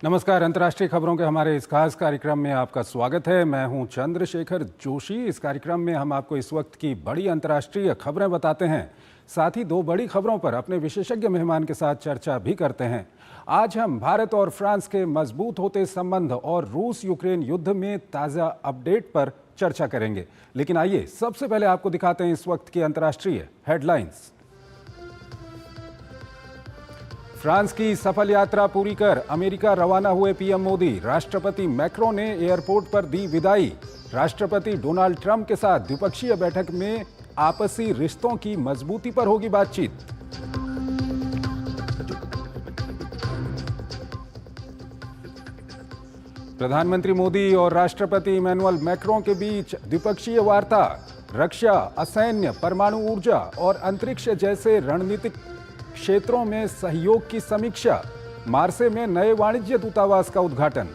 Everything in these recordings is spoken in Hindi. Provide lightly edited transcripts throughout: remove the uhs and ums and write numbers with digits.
नमस्कार। अंतर्राष्ट्रीय खबरों के हमारे इस खास कार्यक्रम में आपका स्वागत है। मैं हूं चंद्रशेखर जोशी। इस कार्यक्रम में हम आपको इस वक्त की बड़ी अंतर्राष्ट्रीय खबरें बताते हैं, साथ ही दो बड़ी खबरों पर अपने विशेषज्ञ मेहमान के साथ चर्चा भी करते हैं। आज हम भारत और फ्रांस के मजबूत होते संबंध और रूस यूक्रेन युद्ध में ताज़ा अपडेट पर चर्चा करेंगे। लेकिन आइए सबसे पहले आपको दिखाते हैं इस वक्त की अंतर्राष्ट्रीय हेडलाइंस। फ्रांस की सफल यात्रा पूरी कर अमेरिका रवाना हुए पीएम मोदी। राष्ट्रपति मैक्रों ने एयरपोर्ट पर दी विदाई। राष्ट्रपति डोनाल्ड ट्रंप के साथ द्विपक्षीय बैठक में आपसी रिश्तों की मजबूती पर होगी बातचीत। प्रधानमंत्री मोदी और राष्ट्रपति इमैनुअल मैक्रों के बीच द्विपक्षीय वार्ता। रक्षा, असैन्य, परमाणु ऊर्जा और अंतरिक्ष जैसे रणनीतिक क्षेत्रों में सहयोग की समीक्षा। मार्से में नए वाणिज्य दूतावास का उद्घाटन।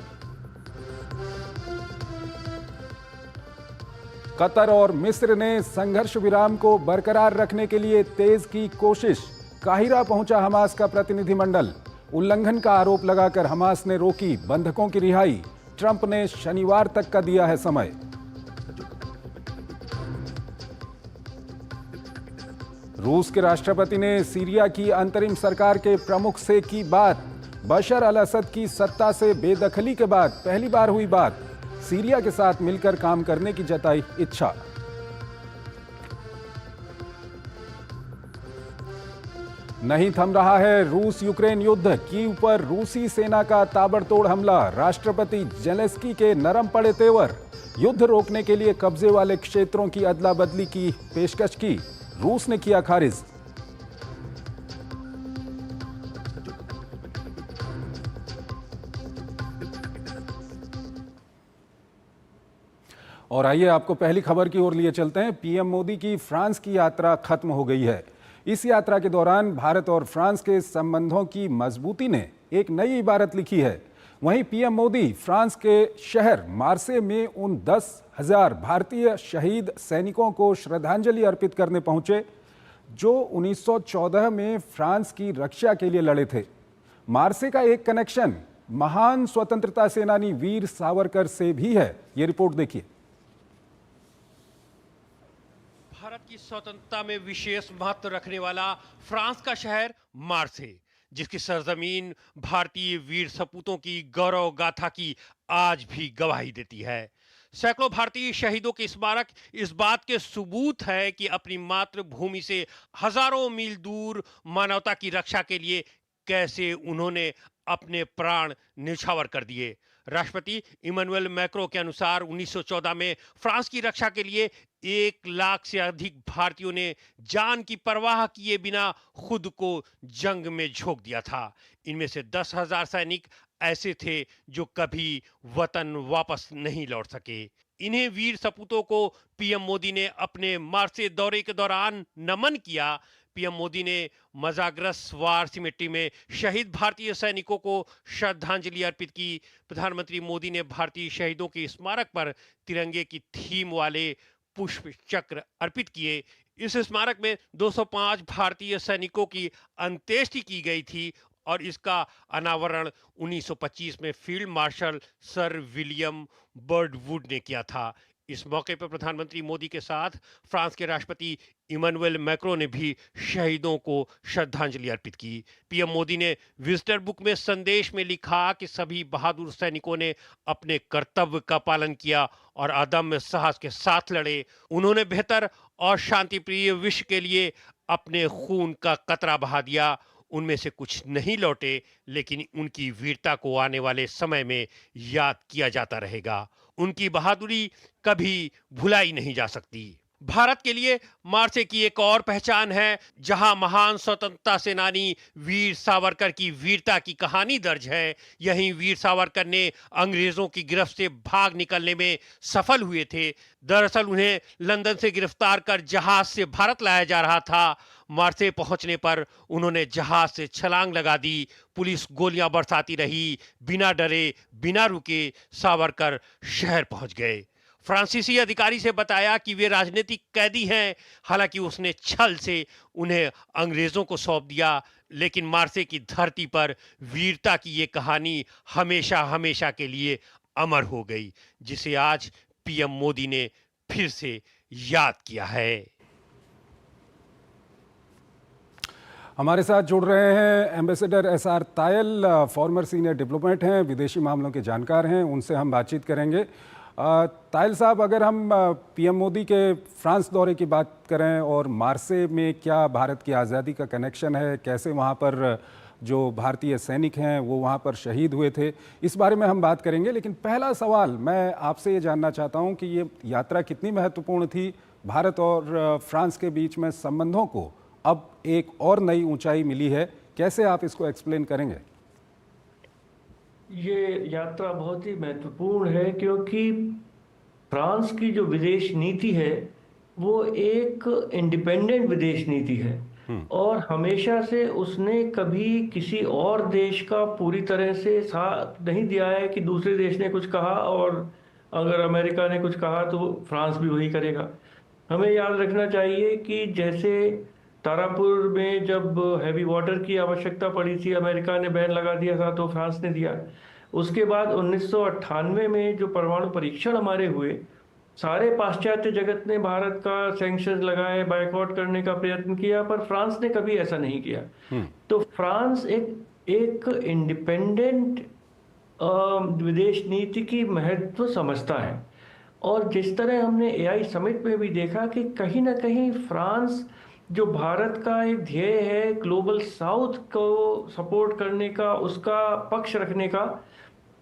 कतर और मिस्र ने संघर्ष विराम को बरकरार रखने के लिए तेज की कोशिश। काहिरा पहुंचा हमास का प्रतिनिधिमंडल। उल्लंघन का आरोप लगाकर हमास ने रोकी बंधकों की रिहाई। ट्रंप ने शनिवार तक का दिया है समय। रूस के राष्ट्रपति ने सीरिया की अंतरिम सरकार के प्रमुख से की बात। बशर अल असद की सत्ता से बेदखली के बाद पहली बार हुई बात। सीरिया के साथ मिलकर काम करने की जताई इच्छा। नहीं थम रहा है रूस यूक्रेन युद्ध। कीव पर रूसी सेना का ताबड़तोड़ हमला। राष्ट्रपति जेलेंस्की के नरम पड़े तेवर। युद्ध रोकने के लिए कब्जे वाले क्षेत्रों की अदला बदली की पेशकश की। रूस ने किया खारिज। और आइए आपको पहली खबर की ओर लिए चलते हैं। पीएम मोदी की फ्रांस की यात्रा खत्म हो गई है। इस यात्रा के दौरान भारत और फ्रांस के संबंधों की मजबूती ने एक नई इबारत लिखी है। वहीं पीएम मोदी फ्रांस के शहर मार्से में उन 10,000 भारतीय शहीद सैनिकों को श्रद्धांजलि अर्पित करने पहुंचे जो 1914 में फ्रांस की रक्षा के लिए लड़े थे। मार्से का एक कनेक्शन महान स्वतंत्रता सेनानी वीर सावरकर से भी है। ये रिपोर्ट देखिए। भारत की स्वतंत्रता में विशेष महत्व रखने वाला फ्रांस का शहर मार्से, जिसकी सरजमीन भारतीय वीर सपूतों की गौरव गाथा की आज भी गवाही देती है। सैकड़ों भारतीय शहीदों के स्मारक इस बात के सबूत है कि अपनी मातृभूमि से हजारों मील दूर मानवता की रक्षा के लिए कैसे उन्होंने अपने प्राण न्यौछावर कर दिए। राष्ट्रपति इमैनुअल मैक्रों के अनुसार 1914 में फ्रांस की रक्षा के लिए 1 लाख से अधिक भारतीयों ने जान की परवाह किए बिना खुद को जंग में झोंक दिया था। इनमें से 10,000 सैनिक ऐसे थे जो कभी वतन वापस नहीं लौट सके। इन्हें वीर सपूतों को पीएम मोदी ने अपने मार्से दौरे के दौरान नमन किया। पीएम मोदी ने मजाग्रस वार सिमेट्री में शहीद भारतीय सैनिकों को श्रद्धांजलि अर्पित की। प्रधानमंत्री मोदी ने भारतीय शहीदों के स्मारक पर तिरंगे की थीम वाले पुष्प चक्र अर्पित किए। इस स्मारक में 205 भारतीय सैनिकों की अंत्येष्टि की गई थी और इसका अनावरण 1925 में field marshal sir William Birdwood ने किया था। इस मौके पर प्रधानमंत्री मोदी के साथ फ्रांस के राष्ट्रपति इमैनुअल मैक्रों ने भी शहीदों को श्रद्धांजलि अर्पित की। पीएम मोदी ने विजिटर बुक में संदेश में लिखा कि सभी बहादुर सैनिकों ने अपने कर्तव्य का पालन किया और अदम्य साहस के साथ लड़े। उन्होंने बेहतर और शांतिप्रिय विश्व के लिए अपने खून का कतरा बहा दिया। उनमें से कुछ नहीं लौटे, लेकिन उनकी वीरता को आने वाले समय में याद किया जाता रहेगा। उनकी बहादुरी कभी भुलाई नहीं जा सकती। भारत के लिए मार्से की एक और पहचान है, जहां महान स्वतंत्रता सेनानी वीर सावरकर की वीरता की कहानी दर्ज है। यहीं वीर सावरकर ने अंग्रेजों की गिरफ्त से भाग निकलने में सफल हुए थे। दरअसल उन्हें लंदन से गिरफ्तार कर जहाज से भारत लाया जा रहा था। मार्से पहुंचने पर उन्होंने जहाज से छलांग लगा दी। पुलिस गोलियां बरसाती रही। बिना डरे बिना रुके सावरकर शहर पहुंच गए। फ्रांसीसी अधिकारी से बताया कि वे राजनीतिक कैदी हैं। हालांकि उसने छल से उन्हें अंग्रेजों को सौंप दिया, लेकिन मार्से की धरती पर वीरता की ये कहानी हमेशा हमेशा के लिए अमर हो गई, जिसे आज पीएम मोदी ने फिर से याद किया है। हमारे साथ जुड़ रहे हैं ambassador SR Tayal, farmer senior diplomat हैं, विदेशी मामलों के जानकार हैं, उनसे हम बातचीत करेंगे। तायल साहब, अगर हम पीएम मोदी के फ्रांस दौरे की बात करें और मार्से में क्या भारत की आज़ादी का कनेक्शन है, कैसे वहाँ पर जो भारतीय सैनिक हैं वो वहाँ पर शहीद हुए थे, इस बारे में हम बात करेंगे। लेकिन पहला सवाल मैं आपसे ये जानना चाहता हूँ कि ये यात्रा कितनी महत्वपूर्ण थी। भारत और फ्रांस के बीच में संबंधों को अब एक और नई ऊंचाई मिली है, कैसे आप इसको एक्सप्लेन करेंगे? ये यात्रा बहुत ही महत्वपूर्ण है क्योंकि फ्रांस की जो विदेश नीति है वो एक इंडिपेंडेंट विदेश नीति है और हमेशा से उसने कभी किसी और देश का पूरी तरह से साथ नहीं दिया है कि दूसरे देश ने कुछ कहा और अगर अमेरिका ने कुछ कहा तो फ्रांस भी वही करेगा। हमें याद रखना चाहिए कि जैसे तारापुर में जब हैवी वाटर की आवश्यकता पड़ी थी, अमेरिका ने बैन लगा दिया था तो फ्रांस ने दिया। उसके बाद 1998 में जो परमाणु परीक्षण हमारे हुए, सारे पाश्चात्य जगत ने भारत का सैंक्शन लगाए, बायकॉट करने का प्रयत्न किया, पर फ्रांस ने कभी ऐसा नहीं किया। तो फ्रांस एक इंडिपेंडेंट विदेश नीति की महत्व समझता है। और जिस तरह हमने एआई समिट में भी देखा कि कहीं ना कहीं फ्रांस जो भारत का एक ध्येय है ग्लोबल साउथ को सपोर्ट करने का, उसका पक्ष रखने का,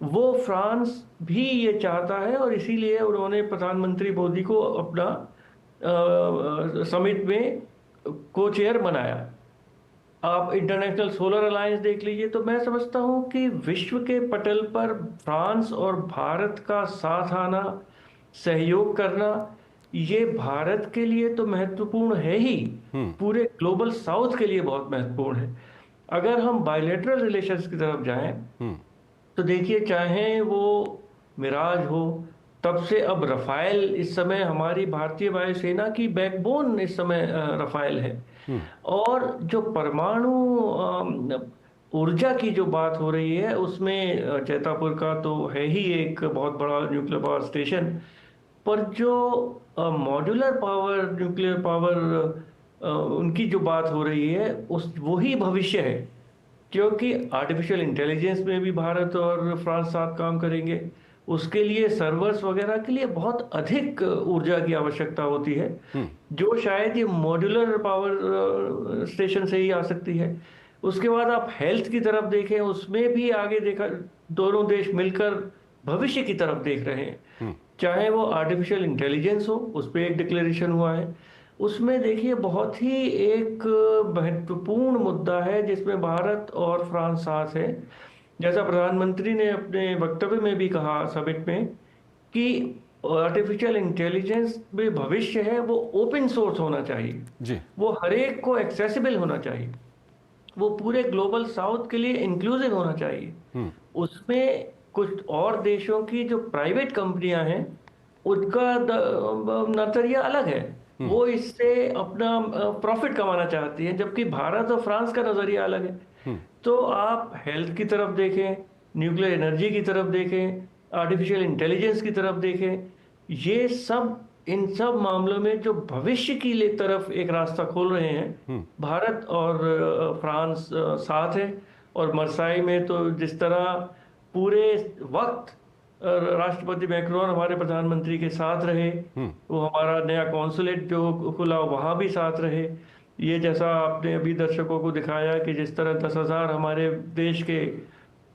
वो फ्रांस भी ये चाहता है और इसीलिए उन्होंने प्रधानमंत्री मोदी को अपना समिट में को चेयर बनाया। आप इंटरनेशनल सोलर अलायंस देख लीजिए, तो मैं समझता हूँ कि विश्व के पटल पर फ्रांस और भारत का साथ आना, सहयोग करना, ये भारत के लिए तो महत्वपूर्ण है ही, पूरे ग्लोबल साउथ के लिए बहुत महत्वपूर्ण है। अगर हम बायलैटरल रिलेशंस की तरफ जाएं तो देखिए, चाहे वो मिराज हो, तब से अब रफाल, इस समय हमारी भारतीय वायुसेना की बैकबोन इस समय रफाल है। और जो परमाणु ऊर्जा की जो बात हो रही है उसमें जैतापुर का तो है ही एक बहुत बड़ा न्यूक्लियर पावर स्टेशन, पर जो मॉड्यूलर पावर, न्यूक्लियर पावर, उनकी जो बात हो रही है उस वही भविष्य है। क्योंकि आर्टिफिशियल इंटेलिजेंस में भी भारत और फ्रांस साथ काम करेंगे, उसके लिए सर्वर्स वगैरह के लिए बहुत अधिक ऊर्जा की आवश्यकता होती है, जो शायद ये मॉड्यूलर पावर स्टेशन से ही आ सकती है। उसके बाद आप हेल्थ की तरफ देखें, उसमें भी आगे देखा, दोनों देश मिलकर भविष्य की तरफ देख रहे हैं। चाहे वो आर्टिफिशियल इंटेलिजेंस हो, उस पर एक डिक्लेरेशन हुआ है, उसमें देखिए बहुत ही एक महत्वपूर्ण मुद्दा है जिसमें भारत और फ्रांस साथ है। जैसा प्रधानमंत्री ने अपने वक्तव्य में भी कहा समिट में कि आर्टिफिशियल इंटेलिजेंस में भविष्य है, वो ओपन सोर्स होना चाहिए जी। वो हर एक को एक्सेसिबल होना चाहिए, वो पूरे ग्लोबल साउथ के लिए इंक्लूसिव होना चाहिए। उसमें कुछ और देशों की जो प्राइवेट कंपनियां हैं उनका नजरिया अलग है, वो इससे अपना प्रॉफिट कमाना चाहती हैं, जबकि भारत और फ्रांस का नजरिया अलग है। तो आप हेल्थ की तरफ देखें, न्यूक्लियर एनर्जी की तरफ देखें, आर्टिफिशियल इंटेलिजेंस की तरफ देखें, ये सब, इन सब मामलों में जो भविष्य की तरफ एक रास्ता खोल रहे हैं, भारत और फ्रांस साथ है। और मरसाई में तो जिस तरह पूरे वक्त राष्ट्रपति मैक्रोन हमारे प्रधानमंत्री के साथ रहे, वो हमारा नया कॉन्सुलेट जो खुला वहाँ भी साथ रहे। ये जैसा आपने अभी दर्शकों को दिखाया कि जिस तरह 10,000 हमारे देश के,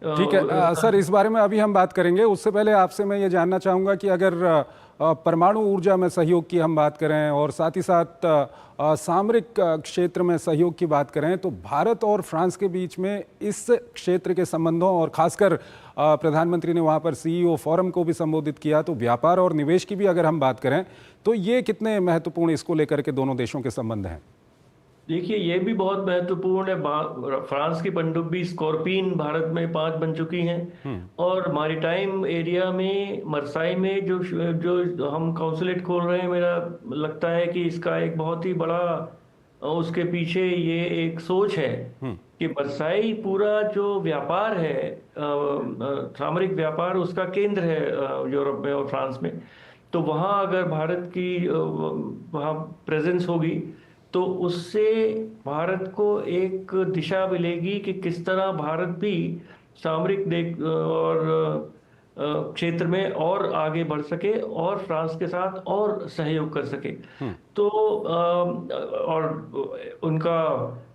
ठीक है सर, इस बारे में अभी हम बात करेंगे। उससे पहले आपसे मैं ये जानना चाहूँगा कि अगर परमाणु ऊर्जा में सहयोग की हम बात करें और साथ ही साथ सामरिक क्षेत्र में सहयोग की बात करें, तो भारत और फ्रांस के बीच में इस क्षेत्र के संबंधों, और खासकर प्रधानमंत्री ने वहाँ पर CEO फोरम को भी संबोधित किया, तो व्यापार और निवेश की भी अगर हम बात करें तो ये कितने महत्वपूर्ण इसको लेकर के दोनों देशों के संबंध हैं? देखिए, ये भी बहुत महत्वपूर्ण है। फ्रांस की पनडुब्बी स्कॉर्पिन भारत में 5 बन चुकी हैं। और मैरीटाइम एरिया में मरसाई में जो जो हम काउंसलेट खोल रहे हैं, मेरा लगता है कि इसका एक बहुत ही बड़ा उसके पीछे ये एक सोच है कि मरसाई पूरा जो व्यापार है, सामरिक व्यापार, उसका केंद्र है यूरोप में और फ्रांस में। तो वहाँ अगर भारत की वहाँ प्रेजेंस होगी तो उससे भारत को एक दिशा मिलेगी कि किस तरह भारत भी सामरिक देख और क्षेत्र में और आगे बढ़ सके और फ्रांस के साथ और सहयोग कर सके। तो और उनका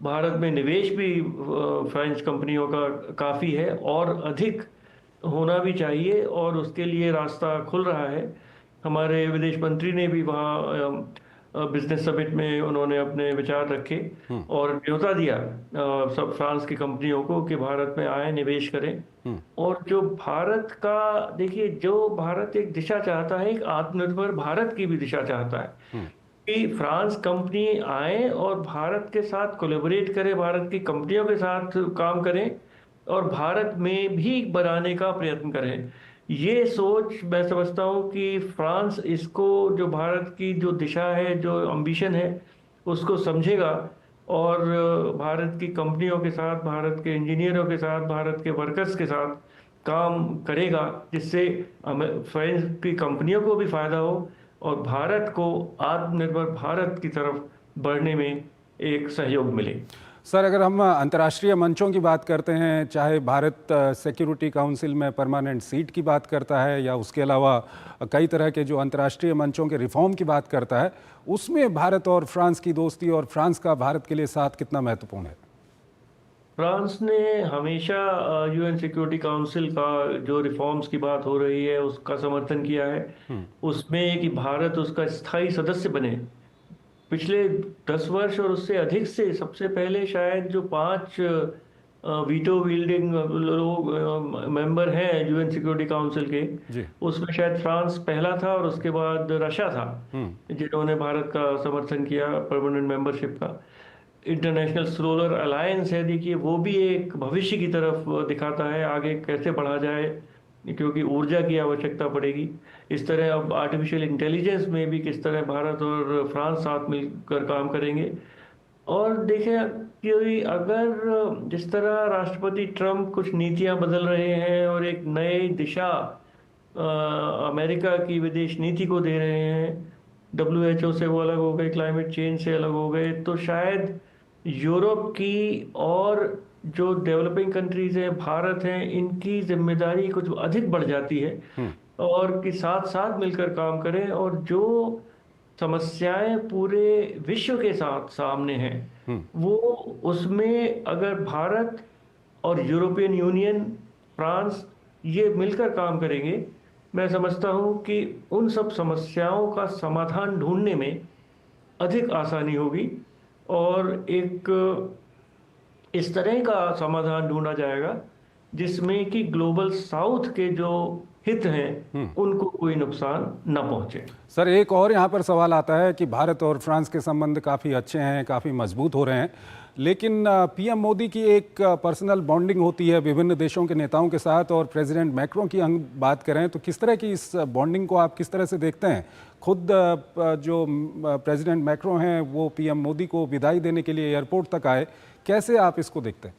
भारत में निवेश भी फ्रेंच कंपनियों का काफ़ी है और अधिक होना भी चाहिए, और उसके लिए रास्ता खुल रहा है। हमारे विदेश मंत्री ने भी वहाँ बिजनेस समिट में उन्होंने अपने विचार रखे और न्योता दिया सब फ्रांस की कंपनियों को कि भारत में आए, निवेश करें। और जो भारत का, देखिए, जो भारत एक दिशा चाहता है, एक आत्मनिर्भर भारत की भी दिशा चाहता है कि फ्रांस कंपनी आए और भारत के साथ कोलैबोरेट करे, भारत की कंपनियों के साथ काम करें और भारत में भी बनाने का प्रयत्न करें। ये सोच मैं समझता हूँ कि फ्रांस इसको, जो भारत की जो दिशा है, जो एम्बिशन है, उसको समझेगा और भारत की कंपनियों के साथ, भारत के इंजीनियरों के साथ, भारत के वर्कर्स के साथ काम करेगा, जिससे फ्रांस की कंपनियों को भी फायदा हो और भारत को आत्मनिर्भर भारत की तरफ बढ़ने में एक सहयोग मिले। सर, अगर हम अंतर्राष्ट्रीय मंचों की बात करते हैं, चाहे भारत सिक्योरिटी काउंसिल में परमानेंट सीट की बात करता है या उसके अलावा कई तरह के जो अंतर्राष्ट्रीय मंचों के रिफॉर्म की बात करता है, उसमें भारत और फ्रांस की दोस्ती और फ्रांस का भारत के लिए साथ कितना महत्वपूर्ण है? फ्रांस ने हमेशा यूएन सिक्योरिटी काउंसिल का जो रिफॉर्म्स की बात हो रही है उसका समर्थन किया है, उसमें कि भारत उसका स्थायी सदस्य बने। पिछले 10 वर्ष और उससे अधिक से सबसे पहले शायद जो 5 वीटो विल्डिंग लोग मेंबर हैं यूएन सिक्योरिटी काउंसिल के, उसमें शायद फ्रांस पहला था और उसके बाद रशिया था जिन्होंने भारत का समर्थन किया परमानेंट मेंबरशिप का। इंटरनेशनल सोलर अलायंस है, देखिए, वो भी एक भविष्य की तरफ दिखाता है, आगे कैसे बढ़ा जाए, क्योंकि ऊर्जा की आवश्यकता पड़ेगी। इस तरह अब आर्टिफिशियल इंटेलिजेंस में भी किस तरह भारत और फ्रांस साथ मिलकर काम करेंगे। और देखें कि अगर जिस तरह राष्ट्रपति ट्रंप कुछ नीतियां बदल रहे हैं और एक नई दिशा अमेरिका की विदेश नीति को दे रहे हैं, WHO से वो अलग हो गए, क्लाइमेट चेंज से अलग हो गए, तो शायद यूरोप की और जो डेवलपिंग कंट्रीज हैं, भारत हैं, इनकी जिम्मेदारी कुछ अधिक बढ़ जाती है और कि साथ साथ मिलकर काम करें और जो समस्याएं पूरे विश्व के साथ सामने हैं वो, उसमें अगर भारत और यूरोपियन यूनियन, फ्रांस, ये मिलकर काम करेंगे, मैं समझता हूं कि उन सब समस्याओं का समाधान ढूंढने में अधिक आसानी होगी और एक इस तरह का समाधान ढूंढा जाएगा जिसमें कि ग्लोबल साउथ के जो हित हैं उनको कोई नुकसान न पहुंचे। सर, एक और यहाँ पर सवाल आता है कि भारत और फ्रांस के संबंध काफ़ी अच्छे हैं, काफ़ी मजबूत हो रहे हैं, लेकिन पीएम मोदी की एक पर्सनल बॉन्डिंग होती है विभिन्न देशों के नेताओं के साथ, और प्रेसिडेंट मैक्रों की हम बात करें तो किस तरह की इस बॉन्डिंग को आप किस तरह से देखते हैं? खुद जो प्रेसिडेंट मैक्रो हैं वो पीएम मोदी को विदाई देने के लिए एयरपोर्ट तक आए, कैसे आप इसको देखते हैं?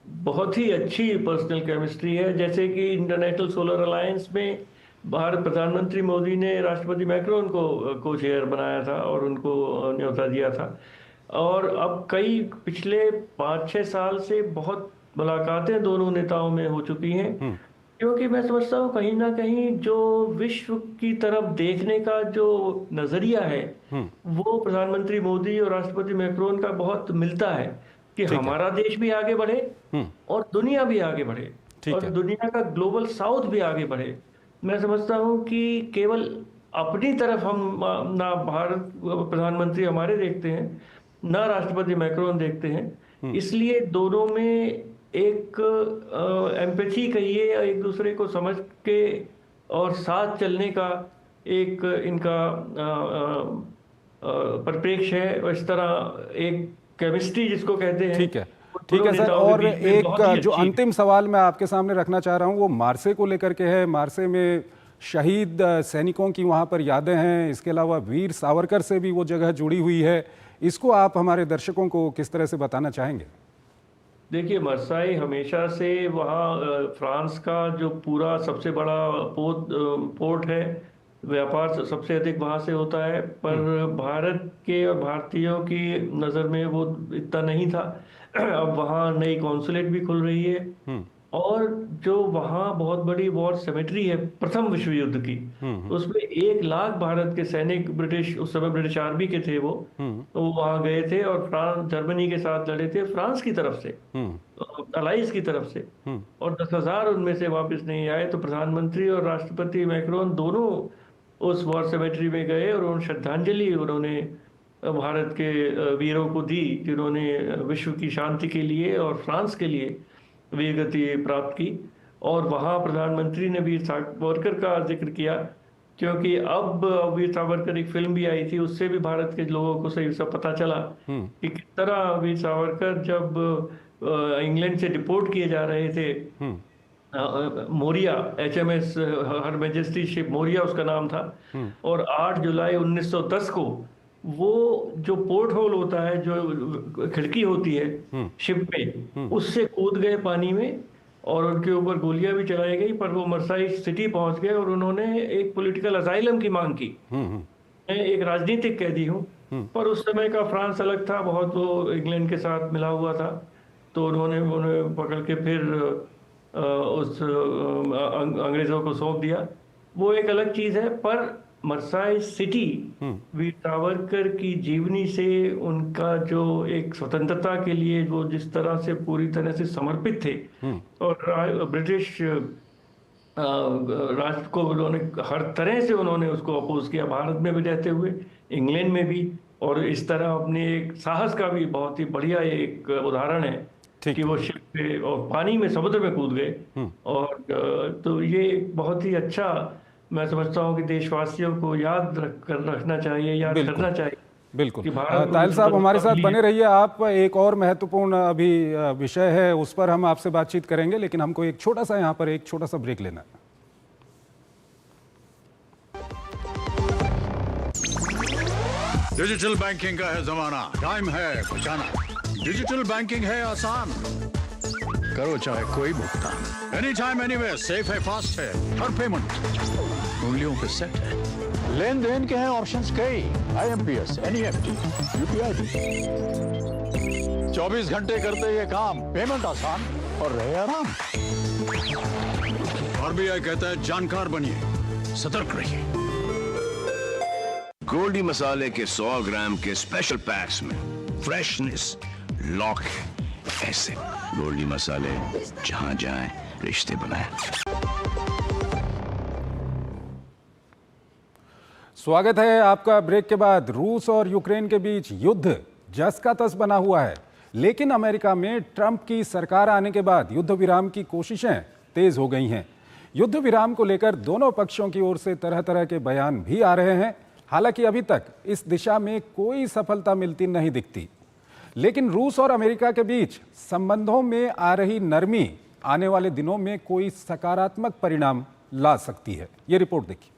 बहुत ही अच्छी पर्सनल केमिस्ट्री है। जैसे कि इंटरनेशनल सोलर अलायंस में भारत प्रधानमंत्री मोदी ने राष्ट्रपति मैक्रोन को को चेयर बनाया था और उनको न्योता दिया था, और अब कई पिछले 5-6 साल से बहुत मुलाकातें दोनों नेताओं में हो चुकी हैं, क्योंकि मैं समझता हूँ कहीं ना कहीं जो विश्व की तरफ देखने का जो नजरिया है वो प्रधानमंत्री मोदी और राष्ट्रपति मैक्रोन का बहुत मिलता है कि हमारा देश भी आगे बढ़े और दुनिया भी आगे बढ़े और दुनिया का ग्लोबल साउथ भी आगे बढ़े। मैं समझता हूँ कि केवल अपनी तरफ हम ना भारत प्रधानमंत्री हमारे देखते हैं, ना राष्ट्रपति मैक्रोन देखते हैं, इसलिए दोनों में एक एम्पैथी कहिए, एक दूसरे को समझ के और साथ चलने का एक इनका परिप्रेक्ष्य है। और इस तरह एक केमिस्ट्री जिसको कहते हैं, ठीक है, वो ठीक दोनों है सर। नेताओं के और बीच में एक बहुत ही जो अच्छी अंतिम सवाल मैं आपके सामने रखना चाह रहा हूँ वो मार्से को लेकर के है। मार्से में शहीद सैनिकों की वहाँ पर यादें हैं, इसके अलावा वीर सावरकर से भी वो जगह जुड़ी हुई है। इसको आप हमारे दर्शकों को किस तरह से बताना चाहेंगे? देखिए, मार्साई हमेशा से वहाँ फ्रांस का जो पूरा सबसे बड़ा पोर्ट है, व्यापार सबसे अधिक वहाँ से होता है, पर भारत के और भारतीयों की नज़र में वो इतना नहीं था। अब वहाँ नई कॉन्सुलेट भी खुल रही है, और जो वहाँ बहुत बड़ी वॉर सेमेट्री है प्रथम विश्व युद्ध की, उसमें 1 लाख भारत के सैनिक, ब्रिटिश, उस समय ब्रिटिश आर्मी के थे वो, तो वहाँ गए थे और फ्रांस जर्मनी के साथ लड़े थे, फ्रांस की तरफ से, अलाइज की तरफ से, और 10,000 उनमें से वापस नहीं आए। तो प्रधानमंत्री और राष्ट्रपति मैक्रोन दोनों उस वॉर सेमेट्री में गए और उन श्रद्धांजलि उन्होंने भारत के वीरों को दी, जिन्होंने विश्व की शांति के लिए और फ्रांस के लिए वीरगति प्राप्त की। और वहाँ प्रधानमंत्री ने वीर सावरकर का जिक्र किया, क्योंकि अब वीर सावरकर एक फिल्म भी आई थी, उससे भी भारत के लोगों को सही सब पता चला कि किस तरह वीर सावरकर जब इंग्लैंड से डिपोर्ट किए जा रहे थे, Morea, HMS her majesty ship Morea उसका नाम था, और 8 जुलाई 1910 को वो जो पोर्ट होल होता है, जो खिड़की होती है शिप में, उससे कूद गए पानी में, और उनके ऊपर गोलियां भी चलाई गई, पर वो मार्साई सिटी पहुंच गए और उन्होंने एक पॉलिटिकल असाइलम की मांग की। मैं एक राजनीतिक कैदी हूँ, पर उस समय का फ्रांस अलग था बहुत, वो इंग्लैंड के साथ मिला हुआ था, तो उन्होंने उन्हें पकड़ के फिर उस अंग्रेजों को सौंप दिया। वो एक अलग चीज है, पर मार्साई सिटी वीर सावरकर की जीवनी से, उनका जो एक स्वतंत्रता के लिए वो जिस तरह से पूरी तरह से समर्पित थे, और ब्रिटिश राष्ट्र को उन्होंने हर तरह से उन्होंने उसको अपोज किया, भारत में भी रहते हुए, इंग्लैंड में भी, और इस तरह अपने एक साहस का भी बहुत ही बढ़िया एक उदाहरण है कि वो शिप पे और पानी में, समुद्र में कूद गए। और तो ये बहुत ही अच्छा, मैं समझता हूँ कि देशवासियों को याद रखना चाहिए, याद करना चाहिए। बिल्कुल। ताहिल साहब हमारे साथ बने रहिए आप। एक और महत्वपूर्ण अभी विषय है, उस पर हम आपसे बातचीत करेंगे, लेकिन हमको एक छोटा सा यहाँ पर एक छोटा सा ब्रेक लेना है। डिजिटल बैंकिंग का है जमाना, टाइम है बचाना। डिजिटल बैंकिंग है आसान, करो चाहे कोई भुगतान, एनी टाइम एनीवेयर, सेफ है, फास्ट है, हर पेमेंट उंगलियों पे सेट है। लेन देन के हैं ऑप्शंस कई, IMPS, NEFT, UPI भी। 24 घंटे करते ये काम, पेमेंट आसान और रहे आराम। RBI कहता है जानकार बनिए, सतर्क रहिए। गोल्डी मसाले के 100 ग्राम के स्पेशल पैक्स में फ्रेशनेस लॉक है। ऐसे गोल्डी मसाले जहां जाएं रिश्ते बनाएं। स्वागत है आपका ब्रेक के बाद। रूस और यूक्रेन के बीच युद्ध जस का तस बना हुआ है, लेकिन अमेरिका में ट्रंप की सरकार आने के बाद युद्ध विराम की कोशिशें तेज हो गई हैं। युद्ध विराम को लेकर दोनों पक्षों की ओर से तरह तरह के बयान भी आ रहे हैं। हालांकि अभी तक इस दिशा में कोई सफलता मिलती नहीं दिखती, लेकिन रूस और अमेरिका के बीच संबंधों में आ रही नरमी आने वाले दिनों में कोई सकारात्मक परिणाम ला सकती है। ये रिपोर्ट देखिए।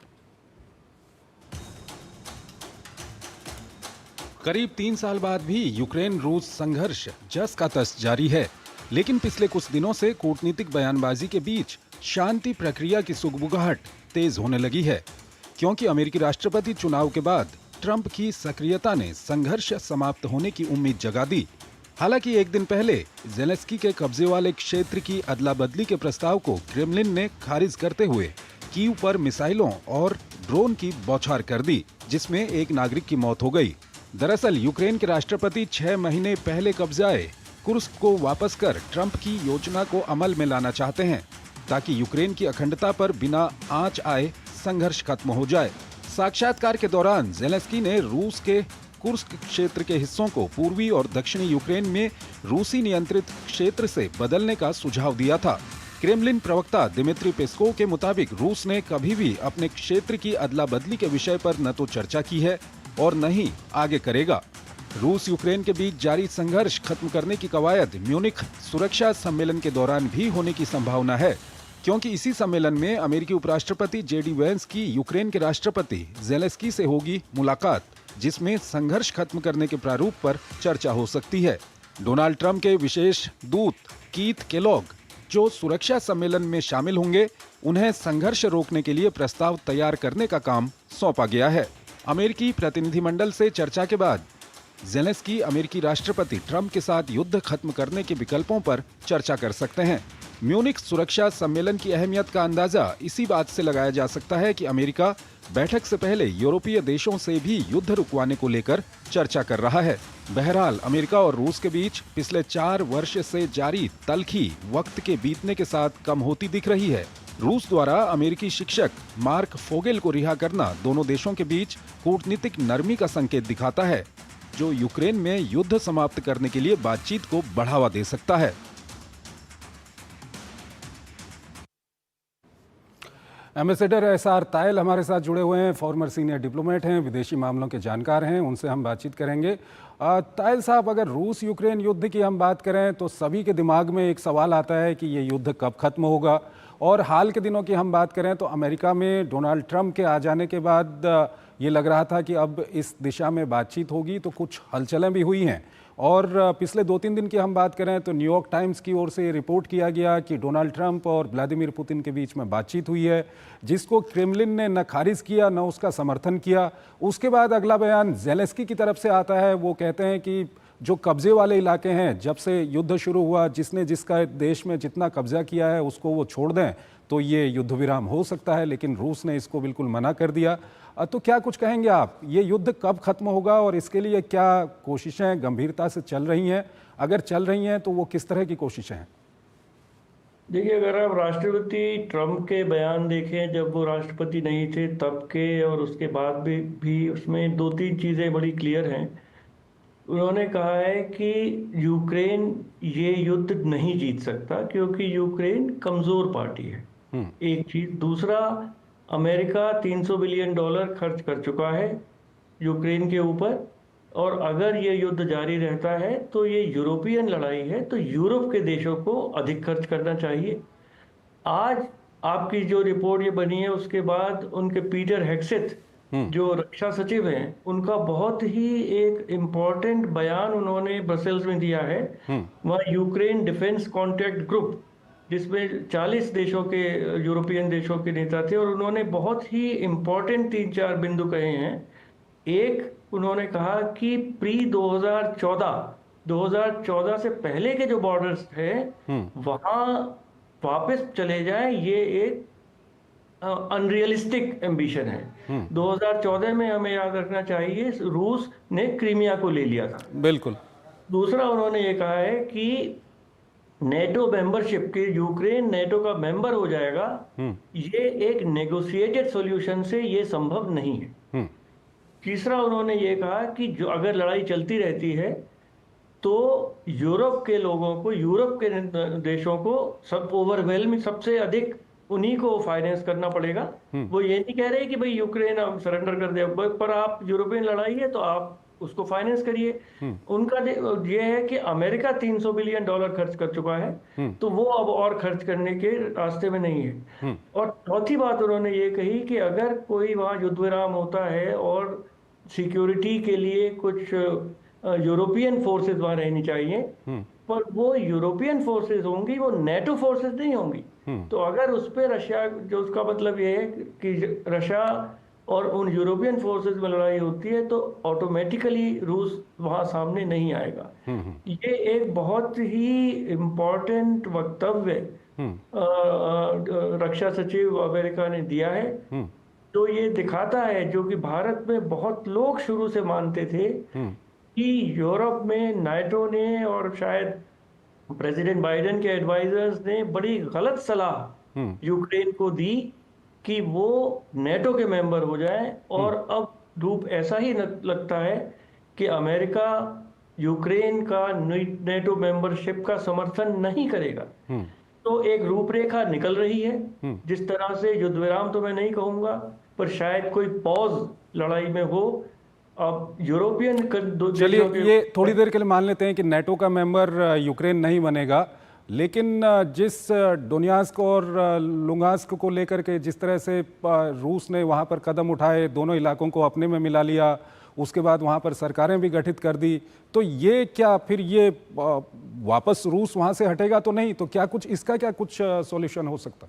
करीब 3 साल बाद भी यूक्रेन रूस संघर्ष जस का तस जारी है, लेकिन पिछले कुछ दिनों से कूटनीतिक बयानबाजी के बीच शांति प्रक्रिया की सुगबुगाहट तेज होने लगी है, क्योंकि अमेरिकी राष्ट्रपति चुनाव के बाद ट्रंप की सक्रियता ने संघर्ष समाप्त होने की उम्मीद जगा दी। हालांकि एक दिन पहले ज़ेलेंस्की के कब्जे वाले क्षेत्र की अदला बदली के प्रस्ताव को क्रेमलिन ने खारिज करते हुए कीव पर मिसाइलों और ड्रोन की बौछार कर दी, जिसमें एक नागरिक की मौत हो गई। दरअसल यूक्रेन के राष्ट्रपति 6 महीने पहले कब्जाए कुर्स्क को वापस कर ट्रंप की योजना को अमल में लाना चाहते हैं, ताकि यूक्रेन की अखंडता पर बिना आंच आए संघर्ष खत्म हो जाए। साक्षात्कार के दौरान ज़ेलेंस्की ने रूस के कुर्स्क क्षेत्र के हिस्सों को पूर्वी और दक्षिणी यूक्रेन में रूसी नियंत्रित क्षेत्र से बदलने का सुझाव दिया था। क्रेमलिन प्रवक्ता दिमित्री पेस्कोव के मुताबिक रूस ने कभी भी अपने क्षेत्र की अदला बदली के विषय पर न तो चर्चा की है और न ही आगे करेगा। रूस यूक्रेन के बीच जारी संघर्ष खत्म करने की कवायद म्यूनिख सुरक्षा सम्मेलन के दौरान भी होने की संभावना है, क्योंकि इसी सम्मेलन में अमेरिकी उपराष्ट्रपति जेडी वेंस की यूक्रेन के राष्ट्रपति ज़ेलेंस्की से होगी मुलाकात, जिसमें संघर्ष खत्म करने के प्रारूप पर चर्चा हो सकती है। डोनाल्ड ट्रंप के विशेष दूत कीथ केलॉग, जो सुरक्षा सम्मेलन में शामिल होंगे, उन्हें संघर्ष रोकने के लिए प्रस्ताव तैयार करने का काम सौंपा गया है। अमेरिकी प्रतिनिधिमंडल से चर्चा के बाद ज़ेलेंस्की अमेरिकी राष्ट्रपति ट्रंप के साथ युद्ध खत्म करने के विकल्पों पर चर्चा कर सकते हैं। म्यूनिख सुरक्षा सम्मेलन की अहमियत का अंदाजा इसी बात से लगाया जा सकता है कि अमेरिका बैठक से पहले यूरोपीय देशों से भी युद्ध रुकवाने को लेकर चर्चा कर रहा है। बहरहाल अमेरिका और रूस के बीच पिछले 4 वर्ष से जारी तल्खी वक्त के बीतने के साथ कम होती दिख रही है। रूस द्वारा अमेरिकी शिक्षक मार्क फोगेल को रिहा करना दोनों देशों के बीच कूटनीतिक नरमी का संकेत दिखाता है, जो यूक्रेन में युद्ध समाप्त करने के लिए बातचीत को बढ़ावा दे सकता है। एम्बेसडर एसआर तायल हमारे साथ जुड़े हुए हैं, फॉर्मर सीनियर डिप्लोमेट हैं, विदेशी मामलों के जानकार हैं, उनसे हम बातचीत करेंगे। तायल साहब, अगर रूस यूक्रेन युद्ध की हम बात करें तो सभी के दिमाग में एक सवाल आता है कि ये युद्ध कब खत्म होगा। और हाल के दिनों की हम बात करें तो अमेरिका में डोनाल्ड ट्रंप के आ जाने के बाद ये लग रहा था कि अब इस दिशा में बातचीत होगी, तो कुछ हलचलें भी हुई हैं। और पिछले 2-3 दिन की हम बात करें तो न्यूयॉर्क टाइम्स की ओर से रिपोर्ट किया गया कि डोनाल्ड ट्रंप और व्लादिमीर पुतिन के बीच में बातचीत हुई है, जिसको क्रेमलिन ने न खारिज किया न उसका समर्थन किया। उसके बाद अगला बयान ज़ेलेंस्की की तरफ से आता है, वो कहते हैं कि जो कब्जे वाले इलाके हैं, जब से युद्ध शुरू हुआ, जिसने जिसका देश में जितना कब्जा किया है उसको वो छोड़ दें तो ये युद्ध विराम हो सकता है, लेकिन रूस ने इसको बिल्कुल मना कर दिया। तो क्या कुछ कहेंगे आप, ये युद्ध कब खत्म होगा और इसके लिए क्या कोशिशें गंभीरता से चल रही हैं? अगर चल रही हैं तो वो किस तरह की कोशिशें हैं? देखिए, अगर आप राष्ट्रपति ट्रंप के बयान देखें जब वो राष्ट्रपति नहीं थे तब के और उसके बाद भी उसमें 2-3 चीज़ें बड़ी क्लियर हैं। उन्होंने कहा है कि यूक्रेन ये युद्ध नहीं जीत सकता क्योंकि यूक्रेन कमज़ोर पार्टी है, एक चीज़। दूसरा, अमेरिका $300 बिलियन खर्च कर चुका है यूक्रेन के ऊपर, और अगर ये युद्ध जारी रहता है तो ये यूरोपियन लड़ाई है, तो यूरोप के देशों को अधिक खर्च करना चाहिए। आज आपकी जो रिपोर्ट ये बनी है उसके बाद उनके पीटर हेग्सेथ जो रक्षा सचिव हैं, उनका बहुत ही एक इम्पोर्टेंट बयान उन्होंने ब्रसेल्स में दिया है। वहाँ यूक्रेन डिफेंस कॉन्टैक्ट ग्रुप, जिसमें 40 देशों के यूरोपियन देशों के नेता थे, और उन्होंने बहुत ही इम्पोर्टेंट 3-4 बिंदु कहे हैं। एक, उन्होंने कहा कि प्री 2014 से पहले के जो बॉर्डर्स हैं वहां वापस चले जाएं, ये एक अनरियलिस्टिक एम्बिशन है। 2014 में हमें याद रखना चाहिए रूस ने क्रीमिया को ले लिया था। बिल्कुल। दूसरा, उन्होंने ये कहा है कि नेटो मेंबरशिप के यूक्रेन नेटो का मेंबर हो जाएगा, ये एक नेगोशिएटेड सॉल्यूशन से ये संभव नहीं है। तीसरा, उन्होंने ये कहा कि जो अगर लड़ाई चलती रहती है तो यूरोप के लोगों को, यूरोप के देशों को सब ओवरवेलमिंग, सबसे अधिक उन्हीं को फाइनेंस करना पड़ेगा। वो ये नहीं कह रहे कि भाई यूक्रेन अब सरेंडर कर दे, पर आप यूरोपियन लड़ाई है तो आप उसको फाइनेंस करिए। उनका ये है कि अमेरिका $300 बिलियन खर्च कर चुका है, तो वो अब और खर्च करने के रास्ते में नहीं है। और चौथी बात उन्होंने ये कही कि अगर कोई वहाँ युद्ध विराम होता है और सिक्योरिटी के लिए कुछ यूरोपियन फोर्सेस वहाँ रहनी चाहिए, पर वो यूरोपियन फोर्सेस होंगी, वो नेटो फोर्सेस नहीं होंगी। तो अगर उस पर रशिया, जो उसका मतलब ये है कि रशिया और उन यूरोपियन फोर्सेस में लड़ाई होती है तो ऑटोमेटिकली रूस वहां सामने नहीं आएगा। ये एक बहुत ही इम्पोर्टेंट वक्तव्य रक्षा सचिव अमेरिका ने दिया है, तो ये दिखाता है, जो कि भारत में बहुत लोग शुरू से मानते थे कि यूरोप में नाटो ने और शायद प्रेसिडेंट बाइडेन के एडवाइजर्स ने बड़ी गलत सलाह यूक्रेन को दी कि वो नेटो के मेंबर हो जाए, और अब रूप ऐसा ही लगता है कि अमेरिका यूक्रेन का नेटो मेंबरशिप का समर्थन नहीं करेगा। तो एक रूपरेखा निकल रही है, जिस तरह से युद्ध विराम तो मैं नहीं कहूंगा, पर शायद कोई पॉज लड़ाई में हो, अब यूरोपियन दो चलिए देशों के ये थोड़ी देर के लिए मान लेते हैं कि नेटो का मेंबर यूक्रेन नहीं बनेगा, लेकिन जिस डोनियास्क और लुगांस्क को लेकर के जिस तरह से रूस ने वहाँ पर कदम उठाए, दोनों इलाकों को अपने में मिला लिया, उसके बाद वहाँ पर सरकारें भी गठित कर दी, तो ये क्या फिर ये वापस रूस वहाँ से हटेगा तो नहीं? तो क्या कुछ इसका क्या कुछ सॉल्यूशन हो सकता?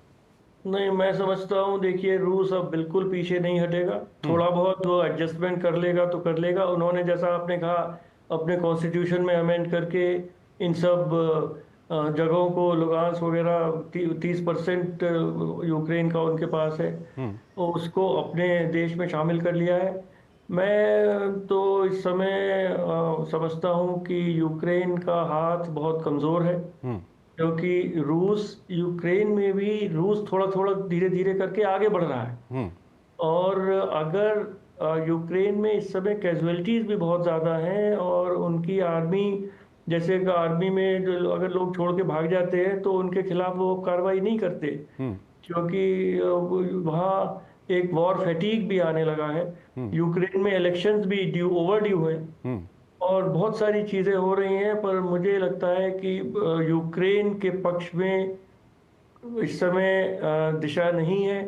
नहीं, मैं समझता हूँ, देखिए रूस अब बिल्कुल पीछे नहीं हटेगा। थोड़ा बहुत वो एडजस्टमेंट कर लेगा तो कर लेगा। उन्होंने, जैसा आपने कहा, अपने कॉन्स्टिट्यूशन में अमेंड करके इन सब जगहों को, लुगांस वगैरह 30% यूक्रेन का उनके पास है, तो उसको अपने देश में शामिल कर लिया है। मैं तो इस समय समझता हूँ कि यूक्रेन का हाथ बहुत कमज़ोर है, क्योंकि रूस, यूक्रेन में भी रूस थोड़ा थोड़ा धीरे धीरे करके आगे बढ़ रहा है। और अगर यूक्रेन में इस समय कैजुअलिटीज़ भी बहुत ज़्यादा हैं, और उनकी आर्मी, जैसे कि आर्मी में जो अगर लोग छोड़ के भाग जाते हैं तो उनके खिलाफ वो कार्रवाई नहीं करते, क्योंकि वहाँ एक वॉर फैटीग भी आने लगा है। यूक्रेन में इलेक्शंस भी ओवर ड्यू हैं, और बहुत सारी चीज़ें हो रही हैं। पर मुझे लगता है कि यूक्रेन के पक्ष में इस समय दिशा नहीं है।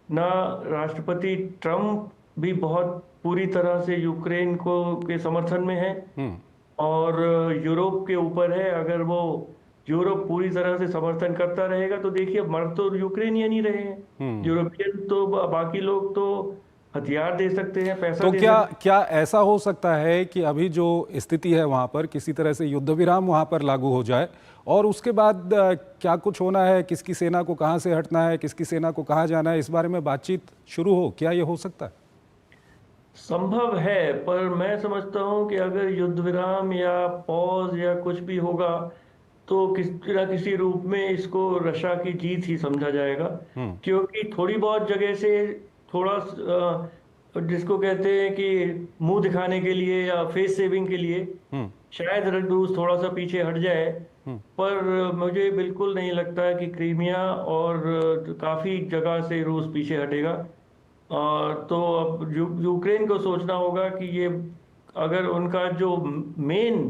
ना राष्ट्रपति ट्रम्प भी बहुत पूरी तरह से यूक्रेन को के समर्थन में है, और यूरोप के ऊपर है। अगर वो यूरोप पूरी तरह से समर्थन करता रहेगा तो देखिए, मर तो यूक्रेनियन ही रहे हैं। यूरोपियन तो, बाकी लोग तो हथियार दे सकते हैं, पैसा तो दे क्या सकते क्या ऐसा हो सकता है कि अभी जो स्थिति है वहाँ पर किसी तरह से युद्ध विराम वहाँ पर लागू हो जाए, और उसके बाद क्या कुछ होना है, किसकी सेना को कहाँ से हटना है, किसकी सेना को कहाँ जाना है, इस बारे में बातचीत शुरू हो? क्या ये हो सकता है? संभव है, पर मैं समझता हूँ कि अगर युद्ध विराम या पॉज या कुछ भी होगा तो किसी न किसी रूप में इसको रशिया की जीत ही समझा जाएगा। क्योंकि थोड़ी बहुत जगह से थोड़ा जिसको कहते हैं कि मुंह दिखाने के लिए या फेस सेविंग के लिए शायद रूस थोड़ा सा पीछे हट जाए, पर मुझे बिल्कुल नहीं लगता है कि क्रीमिया और काफ़ी जगह से रूस पीछे हटेगा। तो अब यूक्रेन को सोचना होगा कि ये, अगर उनका जो मेन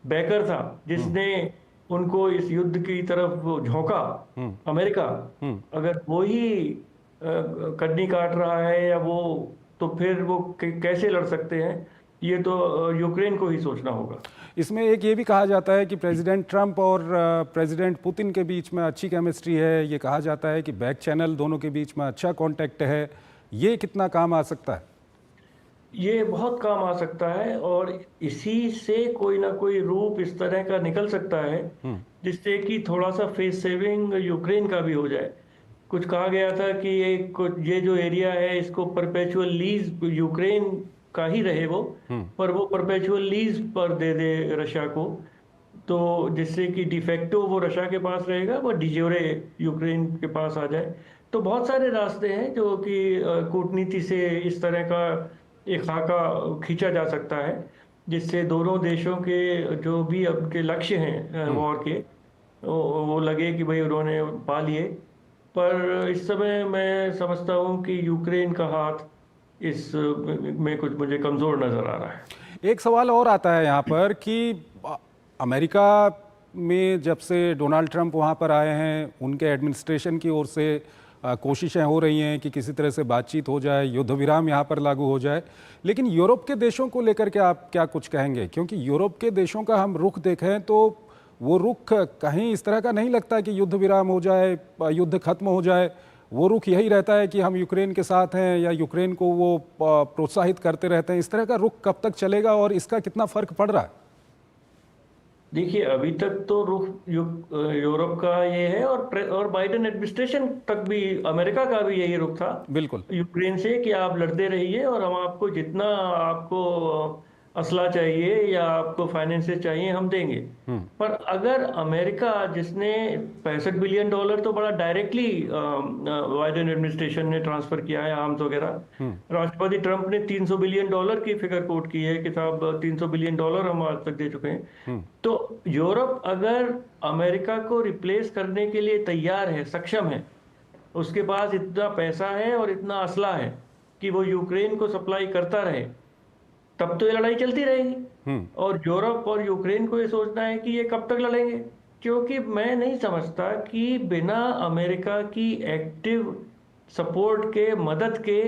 बैकर था जिसने उनको इस युद्ध की तरफ झोंका, अमेरिका, अगर वो ही कन्नी काट रहा है या वो, तो फिर वो कैसे लड़ सकते हैं? ये तो यूक्रेन को ही सोचना होगा। इसमें एक ये भी कहा जाता है कि प्रेसिडेंट ट्रंप और प्रेसिडेंट पुतिन के बीच में अच्छी केमिस्ट्री है। ये कहा जाता है कि बैक चैनल दोनों के बीच में अच्छा कांटेक्ट है। ये कितना काम आ सकता है? ये बहुत काम आ सकता है, और इसी से कोई ना कोई रूप इस तरह का निकल सकता है जिससे कि थोड़ा सा फेस सेविंग यूक्रेन का भी हो जाए। कुछ कहा गया था कि ये जो एरिया है इसको परपेचुअल लीज यूक्रेन का ही रहे वो, पर वो परपेचुअल लीज पर दे दे रशिया को, तो जिससे कि डिफेक्टो वो रशिया के पास रहेगा, वो डिजोरे यूक्रेन के पास आ जाए। तो बहुत सारे रास्ते हैं जो कि कूटनीति से इस तरह का एक खाका खींचा जा सकता है, जिससे दोनों देशों के जो भी अब के लक्ष्य हैं वॉर के, वो लगे कि भाई उन्होंने पा लिए। पर इस समय मैं समझता हूँ कि यूक्रेन का हाथ इस में कुछ मुझे कमज़ोर नज़र आ रहा है। एक सवाल और आता है यहाँ पर कि अमेरिका में जब से डोनाल्ड ट्रंप वहाँ पर आए हैं, उनके एडमिनिस्ट्रेशन की ओर से कोशिशें हो रही हैं कि किसी तरह से बातचीत हो जाए, युद्ध विराम यहाँ पर लागू हो जाए, लेकिन यूरोप के देशों को लेकर के आप क्या कुछ कहेंगे? क्योंकि यूरोप के देशों का हम रुख देखें तो वो रुख कहीं इस तरह का नहीं लगता कि युद्ध विराम हो जाए, युद्ध खत्म हो जाए। वो रुख यही रहता है कि हम यूक्रेन के साथ हैं या यूक्रेन को वो प्रोत्साहित करते रहते हैं। इस तरह का रुख कब तक चलेगा और इसका कितना फर्क पड़ रहा है? देखिए, अभी तक तो रुख यूरोप का ये है, और बाइडेन एडमिनिस्ट्रेशन तक भी अमेरिका का भी यही रुख था बिल्कुल यूक्रेन से, कि आप लड़ते रहिए और हम आपको जितना आपको असला चाहिए या आपको फाइनेंसेस चाहिए हम देंगे। पर अगर अमेरिका, जिसने $65 बिलियन तो बड़ा डायरेक्टली बाइडेन एडमिनिस्ट्रेशन ने ट्रांसफर किया है, आर्म्स वगैरह, राष्ट्रपति ट्रंप ने $300 बिलियन की फिगर कोट की है कि साहब $300 बिलियन हम आज तक दे चुके हैं। तो यूरोप अगर अमेरिका को रिप्लेस करने के लिए तैयार है, सक्षम है, उसके पास इतना पैसा है और इतना असला है कि वो यूक्रेन को सप्लाई करता रहे, तब तो ये लड़ाई चलती रहेगी। और यूरोप और यूक्रेन को ये सोचना है कि ये कब तक लड़ेंगे, क्योंकि मैं नहीं समझता कि बिना अमेरिका की एक्टिव सपोर्ट के, मदद के,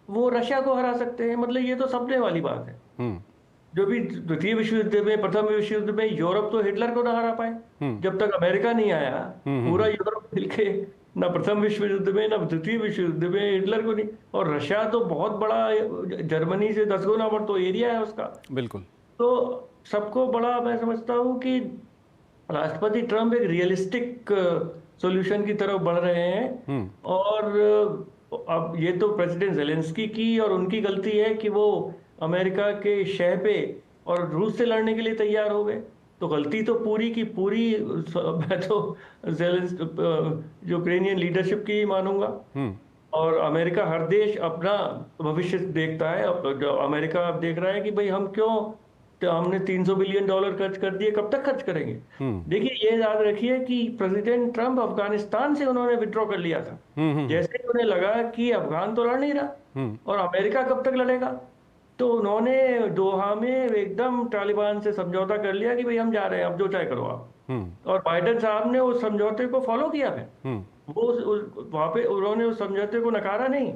वो रशिया को हरा सकते हैं। मतलब ये तो सपने वाली बात है। जो भी द्वितीय विश्व युद्ध में, प्रथम विश्व युद्ध में यूरोप तो हिटलर को ना हरा पाए जब तक अमेरिका नहीं आया। पूरा यूरोप मिलके ना प्रथम विश्व युद्ध में ना द्वितीय विश्व युद्ध में हिटलर को नहीं। और रशिया तो बहुत बड़ा, जर्मनी से 10 गुना बड़ा तो एरिया है उसका। बिल्कुल। तो सबको बड़ा, मैं समझता हूँ कि राष्ट्रपति ट्रम्प एक रियलिस्टिक सॉल्यूशन की तरफ बढ़ रहे हैं। और अब ये तो प्रेसिडेंट जेलेंस्की की और उनकी गलती है कि वो अमेरिका के शह पे और रूस से लड़ने के लिए तैयार हो गए। तो गलती तो पूरी की पूरी मैं तो यूक्रेनियन लीडरशिप की ही मानूंगा। और अमेरिका, हर देश अपना भविष्य देखता है। अब जो अमेरिका अब देख रहा है कि भाई हम क्यों, तो हमने $300 बिलियन खर्च कर दिए, कब तक खर्च करेंगे। देखिए, ये याद रखिए कि प्रेसिडेंट ट्रम्प अफगानिस्तान से उन्होंने विड्रॉ कर लिया था। जैसे ही उन्हें लगा कि अफगान तो लड़ नहीं रहा और अमेरिका कब तक लड़ेगा, तो उन्होंने दोहा में एकदम तालिबान से समझौता कर लिया कि भाई हम जा रहे हैं, अब जो चाहे करो आप। और बाइडेन साहब ने उस समझौते को फॉलो किया है। वो वहां पे उन्होंने उस समझौते को नकारा नहीं।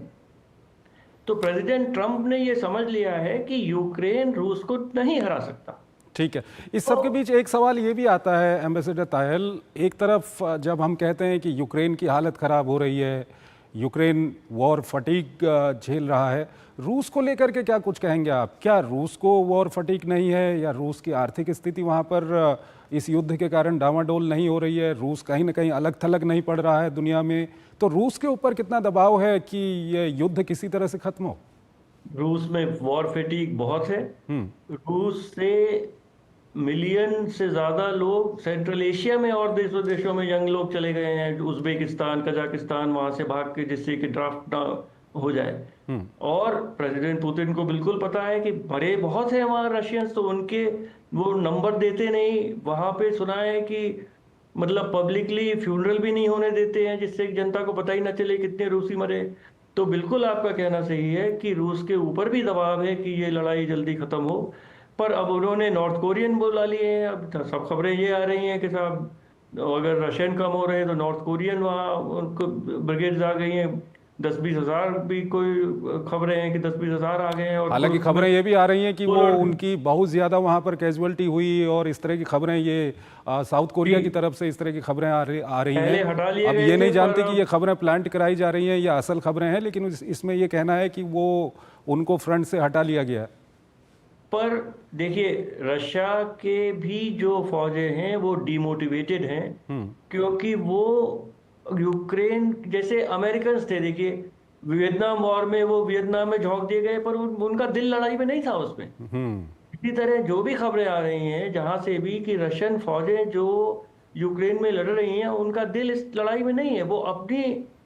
तो प्रेसिडेंट ट्रम्प ने ये समझ लिया है कि यूक्रेन रूस को नहीं हरा सकता। ठीक है। इस सब के बीच एक सवाल ये भी आता है एम्बेसडर तायल, एक तरफ जब हम कहते हैं कि यूक्रेन की हालत ख़राब हो रही है, यूक्रेन वॉर फटीग झेल रहा है, रूस को लेकर के क्या कुछ कहेंगे आप? क्या रूस को वॉर फटीग नहीं है, या रूस की आर्थिक स्थिति वहाँ पर इस युद्ध के कारण डामाडोल नहीं हो रही है? रूस कहीं ना कहीं अलग थलग नहीं पड़ रहा है दुनिया में? तो रूस के ऊपर कितना दबाव है कि ये युद्ध किसी तरह से खत्म हो? रूस में वॉर फटीग बहुत है। रूस से मिलियन से ज्यादा लोग सेंट्रल एशिया में और देशों में यंग लोग चले गए हैं, उज्बेकिस्तान, कजाकिस्तान, वहां से भाग के, जिससे कि ड्राफ्ट ना हो जाए। और प्रेसिडेंट पुतिन को बिल्कुल पता है कि मरे बहुत है वहां रशियंस, तो उनके वो नंबर देते नहीं। वहां पे सुना है कि मतलब पब्लिकली फ्यूनरल भी नहीं होने देते हैं, जिससे जनता को पता ही ना चले कितने रूसी मरे। तो बिल्कुल आपका कहना सही है कि रूस के ऊपर भी दबाव है कि ये लड़ाई जल्दी खत्म हो। पर अब उन्होंने नॉर्थ कोरियन बुला लिए हैं। अब सब खबरें ये आ रही हैं कि साहब अगर रशियन कम हो रहे हैं तो नॉर्थ कोरियन वहाँ उनको ब्रिगेड्स आ गई हैं। 10-20 हज़ार भी कोई खबरें हैं कि 10-20 हज़ार आ गए हैं। और हालांकि खबरें ये भी आ रही हैं कि वो उनकी बहुत ज़्यादा वहाँ पर कैजुअलिटी हुई और इस तरह की खबरें, ये साउथ कोरिया की तरफ से इस तरह की खबरें आ रही हैं। अब ये नहीं जानते कि ये खबरें प्लांट कराई जा रही हैं या असल खबरें हैं, लेकिन इसमें ये कहना है कि वो उनको फ्रंट से हटा लिया गया। पर देखिए, रशिया के भी जो फौजें हैं वो डिमोटिवेटेड हैं, क्योंकि वो यूक्रेन जैसे अमेरिकन थे। देखिए, वियतनाम वॉर में वो वियतनाम में झोंक दिए गए, पर उनका दिल लड़ाई में नहीं था उसमें। इसी तरह जो भी खबरें आ रही हैं जहां से भी कि रशियन फौजें जो यूक्रेन में लड़ रही हैं, उनका दिल इस लड़ाई में नहीं है। वो अपने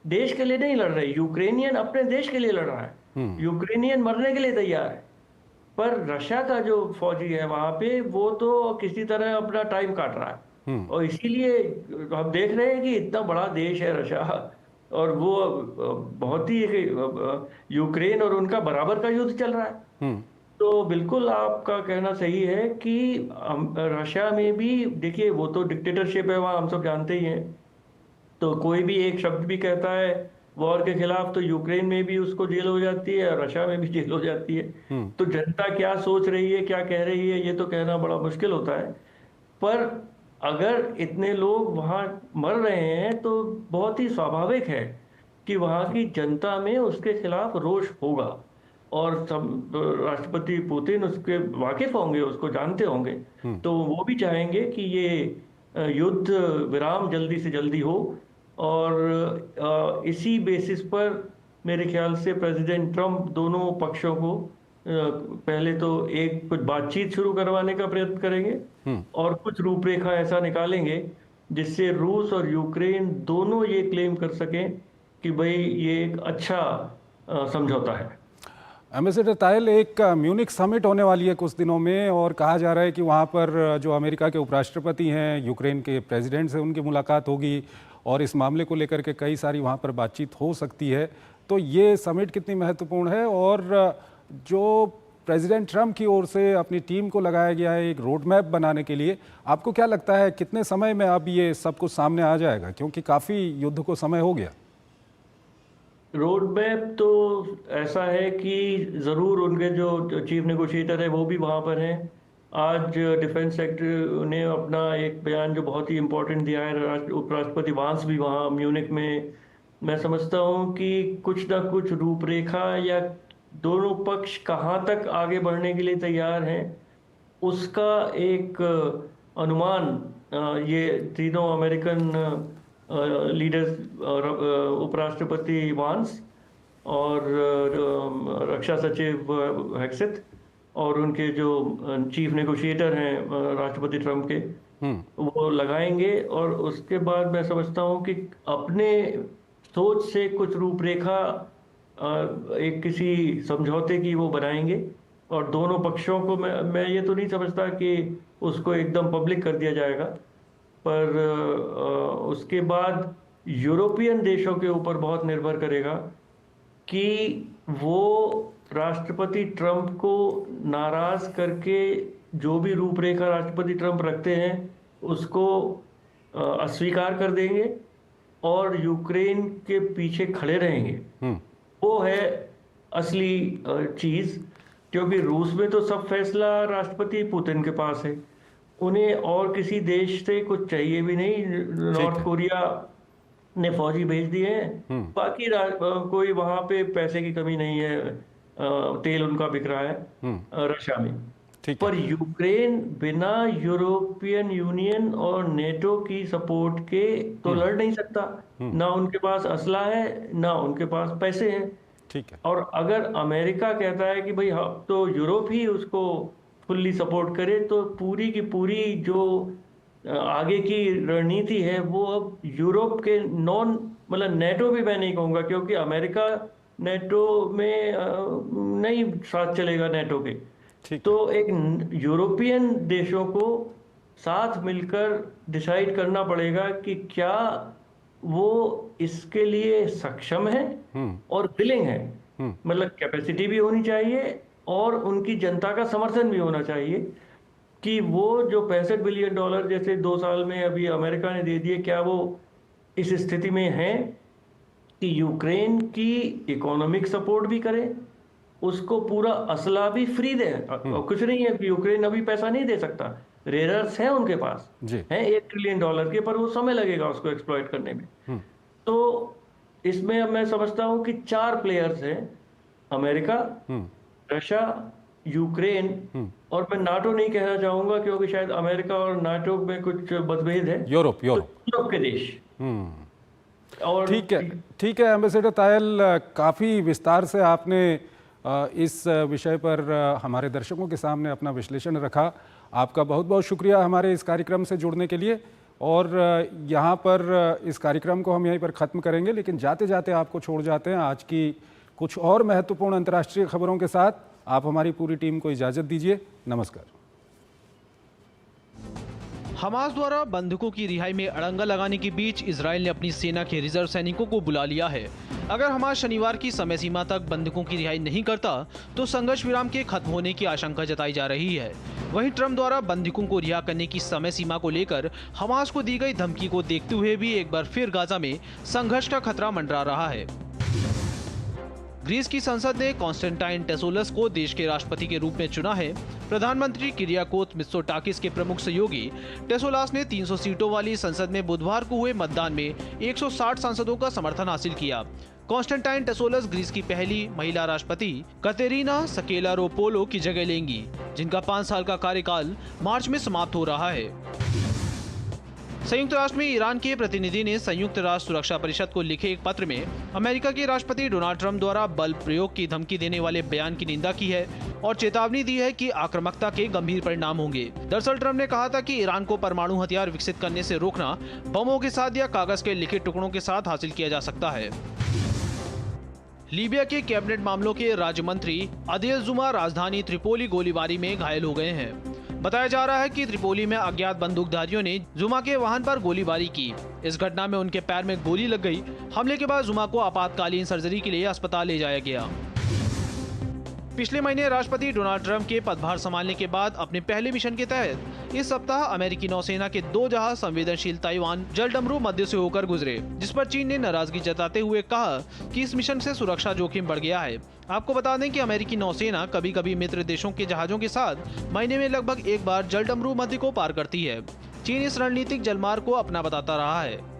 देश के लिए नहीं लड़ रही। यूक्रेनियन अपने देश के लिए लड़ रहा है, यूक्रेनियन मरने के लिए तैयार है। पर रशिया का जो फौजी है वहां पे, वो तो किसी तरह अपना टाइम काट रहा है। और इसीलिए हम देख रहे हैं कि इतना बड़ा देश है रशिया, और वो बहुत ही यूक्रेन और उनका बराबर का युद्ध चल रहा है। तो बिल्कुल आपका कहना सही है कि रशिया में भी देखिए, वो तो डिक्टेटरशिप है वहाँ, हम सब जानते ही हैं। तो कोई भी एक शब्द भी कहता है वॉर के खिलाफ तो यूक्रेन में भी उसको जेल हो जाती है और रशिया में भी जेल हो जाती है। तो जनता क्या सोच रही है, क्या कह रही है, ये तो कहना बड़ा मुश्किल होता है। पर अगर इतने लोग वहां मर रहे हैं तो बहुत ही स्वाभाविक है कि वहां की जनता में उसके खिलाफ रोष होगा। और राष्ट्रपति पुतिन उसके वाकिफ होंगे, उसको जानते होंगे। तो वो भी चाहेंगे कि ये युद्ध विराम जल्दी से जल्दी हो। और इसी बेसिस पर मेरे ख्याल से प्रेसिडेंट ट्रम्प दोनों पक्षों को पहले तो एक कुछ बातचीत शुरू करवाने का प्रयत्न करेंगे और कुछ रूपरेखा ऐसा निकालेंगे जिससे रूस और यूक्रेन दोनों ये क्लेम कर सकें कि भाई ये एक अच्छा समझौता है। एम्बेसडर तायल, एक म्यूनिक समिट होने वाली है कुछ दिनों में, और कहा जा रहा है कि वहाँ पर जो अमेरिका के उपराष्ट्रपति हैं, यूक्रेन के प्रेसिडेंट से उनकी मुलाकात होगी और इस मामले को लेकर के कई सारी वहाँ पर बातचीत हो सकती है। तो ये समिट कितनी महत्वपूर्ण है, और जो प्रेसिडेंट ट्रंप की ओर से अपनी टीम को लगाया गया है एक रोड मैप बनाने के लिए। आपको क्या लगता है कितने समय में अब ये सब कुछ सामने आ जाएगा, क्योंकि काफ़ी युद्ध को समय हो गया? रोड मैप तो ऐसा है कि ज़रूर उनके जो चीफ नेगोशिएटर है वो भी वहाँ पर हैं। आज डिफेंस सेक्रेटरी ने अपना एक बयान जो बहुत ही इम्पोर्टेंट दिया है, उपराष्ट्रपति वांस भी वहाँ म्यूनिक में। मैं समझता हूँ कि कुछ ना कुछ रूपरेखा या दोनों पक्ष कहाँ तक आगे बढ़ने के लिए तैयार हैं उसका एक अनुमान ये तीनों अमेरिकन लीडर्स, उपराष्ट्रपति वांस और रक्षा सचिव हेक्सेथ और उनके जो चीफ नेगोशिएटर हैं राष्ट्रपति ट्रंप के, वो लगाएंगे। और उसके बाद मैं समझता हूँ कि अपने सोच से कुछ रूपरेखा एक किसी समझौते की वो बनाएंगे और दोनों पक्षों को मैं ये तो नहीं समझता कि उसको एकदम पब्लिक कर दिया जाएगा, पर उसके बाद यूरोपियन देशों के ऊपर बहुत निर्भर करेगा कि वो राष्ट्रपति ट्रंप को नाराज करके जो भी रूपरेखा राष्ट्रपति ट्रंप रखते हैं उसको अस्वीकार कर देंगे और यूक्रेन के पीछे खड़े रहेंगे। वो है असली चीज, क्योंकि रूस में तो सब फैसला राष्ट्रपति पुतिन के पास है, उन्हें और किसी देश से कुछ चाहिए भी नहीं। नॉर्थ कोरिया ने फौजी भेज दिए हैं, बाकी कोई वहां पे पैसे की कमी नहीं है, तेल उनका बिक रहा है रशिया में। पर यूक्रेन बिना यूरोपियन यूनियन और नेटो की सपोर्ट के तो लड़ नहीं सकता, ना उनके पास असला है ना उनके पास पैसे हैं। ठीक है। और अगर अमेरिका कहता है कि भाई तो यूरोप ही उसको फुल्ली सपोर्ट करे, तो पूरी की पूरी जो आगे की रणनीति है वो अब यूरोप के मतलब नेटो भी मैं नहीं कहूँगा, क्योंकि अमेरिका नेटो में नहीं साथ चलेगा नेटो के, तो एक यूरोपियन देशों को साथ मिलकर डिसाइड करना पड़ेगा कि क्या वो इसके लिए सक्षम है और विलिंग है। मतलब कैपेसिटी भी होनी चाहिए और उनकी जनता का समर्थन भी होना चाहिए कि वो जो $65 बिलियन जैसे 2 साल में अभी अमेरिका ने दे दिए, क्या वो इस स्थिति में है कि यूक्रेन की इकोनॉमिक सपोर्ट भी करें, उसको पूरा असला भी फ्री दें। कुछ नहीं है कि यूक्रेन अभी पैसा नहीं दे सकता, रेयर्स हैं उनके पास हैं $1 ट्रिलियन के, पर वो समय लगेगा उसको एक्सप्लॉइट करने में। तो इसमें अब मैं समझता हूं कि 4 प्लेयर्स हैं, अमेरिका, रशिया, यूक्रेन और मैं नाटो नहीं कहना चाहूंगा क्योंकि शायद अमेरिका और नाटो में कुछ मतभेद है, यूरोप के देश। और ठीक है एम्बेसडर तायल, काफ़ी विस्तार से आपने इस विषय पर हमारे दर्शकों के सामने अपना विश्लेषण रखा। आपका बहुत बहुत शुक्रिया हमारे इस कार्यक्रम से जुड़ने के लिए। और यहाँ पर इस कार्यक्रम को हम यहीं पर ख़त्म करेंगे, लेकिन जाते जाते आपको छोड़ जाते हैं आज की कुछ और महत्वपूर्ण अंतर्राष्ट्रीय खबरों के साथ। आप हमारी पूरी टीम को इजाज़त दीजिए। नमस्कार। हमास द्वारा बंधकों की रिहाई में अड़ंगा लगाने के बीच इजराइल ने अपनी सेना के रिजर्व सैनिकों को बुला लिया है। अगर हमास शनिवार की समय सीमा तक बंधकों की रिहाई नहीं करता तो संघर्ष विराम के खत्म होने की आशंका जताई जा रही है। वहीं ट्रंप द्वारा बंधकों को रिहा करने की समय सीमा को लेकर हमास को दी गई धमकी को देखते हुए भी एक बार फिर गाजा में संघर्ष का खतरा मंडरा रहा है। ग्रीस की संसद ने कॉन्स्टेंटाइन टेसोलस को देश के राष्ट्रपति के रूप में चुना है। प्रधानमंत्री किरियाकोस मित्सोटाकिस के प्रमुख सहयोगी टेसोलस ने 300 सीटों वाली संसद में बुधवार को हुए मतदान में 160 सांसदों का समर्थन हासिल किया। कॉन्स्टेंटाइन टेसोलस ग्रीस की पहली महिला राष्ट्रपति कतेरिना सकेलारोपोलो की जगह लेंगी, जिनका 5 साल का कार्यकाल मार्च में समाप्त हो रहा है। संयुक्त राष्ट्र में ईरान के प्रतिनिधि ने संयुक्त राष्ट्र सुरक्षा परिषद को लिखे एक पत्र में अमेरिका के राष्ट्रपति डोनाल्ड ट्रंप द्वारा बल प्रयोग की धमकी देने वाले बयान की निंदा की है और चेतावनी दी है कि आक्रामकता के गंभीर परिणाम होंगे। दरअसल ट्रंप ने कहा था कि ईरान को परमाणु हथियार विकसित करने से रोकना बमों के साथ या कागज के लिखे टुकड़ों के साथ हासिल किया जा सकता है। लीबिया के कैबिनेट मामलों के राज्य मंत्री अदेल जुमा राजधानी त्रिपोली गोलीबारी में घायल हो गए हैं। बताया जा रहा है कि त्रिपोली में अज्ञात बंदूकधारियों ने जुमा के वाहन पर गोलीबारी की। इस घटना में उनके पैर में गोली लग गई। हमले के बाद जुमा को आपातकालीन सर्जरी के लिए अस्पताल ले जाया गया। पिछले महीने राष्ट्रपति डोनाल्ड ट्रंप के पदभार संभालने के बाद अपने पहले मिशन के तहत इस सप्ताह अमेरिकी नौसेना के 2 जहाज संवेदनशील ताइवान जलडमरू मध्य से होकर गुजरे, जिस पर चीन ने नाराजगी जताते हुए कहा कि इस मिशन से सुरक्षा जोखिम बढ़ गया है। आपको बता दें कि अमेरिकी नौसेना कभी कभी मित्र देशों के जहाजों के साथ महीने में लगभग एक बार जलडमरू मध्य को पार करती है। चीन इस रणनीतिक जलमार्ग को अपना बताता रहा है।